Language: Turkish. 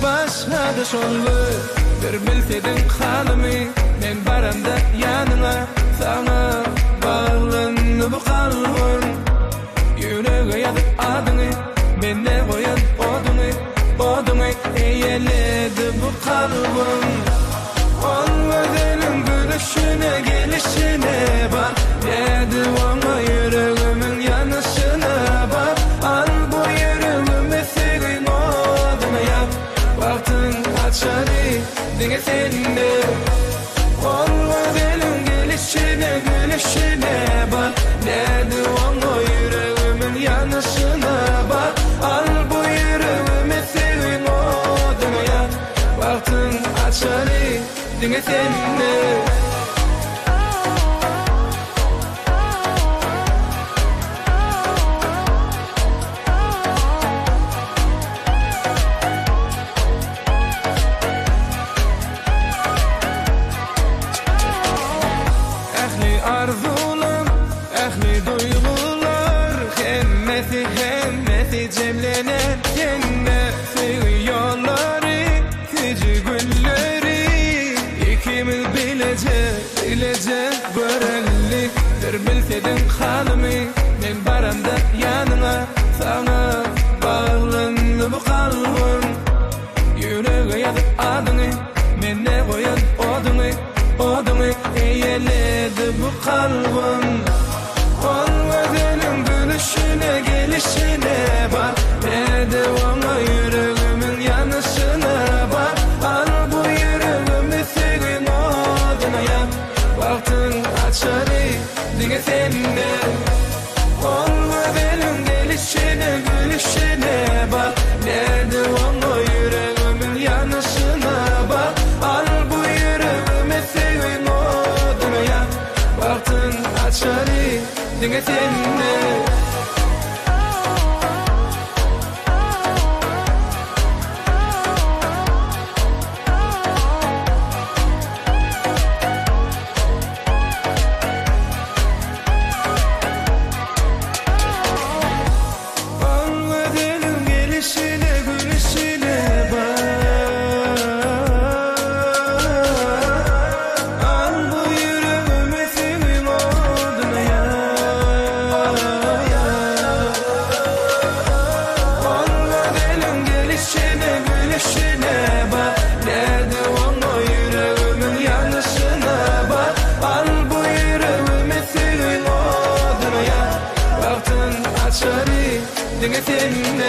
Başladı şollu bir bilsedin halimi men baranda yanına sana bağlandı bu kalbim yüreğe yazıp adını bende koyan odunu eğledi bu kalbim olmadığının gülüşüne gelişine bak dedi ona yüreğimin yanışına bak al bu yüreğimi sevin oduna yap baktın açarı dine seninle olmadığının gelişine bak dedi ona yüreğimin yanışına bak al bu yüreğimi sevin oduna yap baktın açarı dine seninle arzular, ehli duygular hemmeti cemlenen cennet yolları küçük gülleri ikimiz bilecek görellik bir bilsedin halimi men baranda yanına sana bağlandı bu kalbim yüreğe yazıp adını menne koyan odunu eğledi bu kalbim olmadığının gülüşüne gelişine bak dedi ona yüreğimin yanışına bak al bu yüreğimi sevin oduna yap baktın açarı dine seninle olmadığının gelişine gülüşine bak dedi ona yüreğimin yanışına bak al bu yüreğimi sevin oduna yap baktın açarı dine seninle dine seninle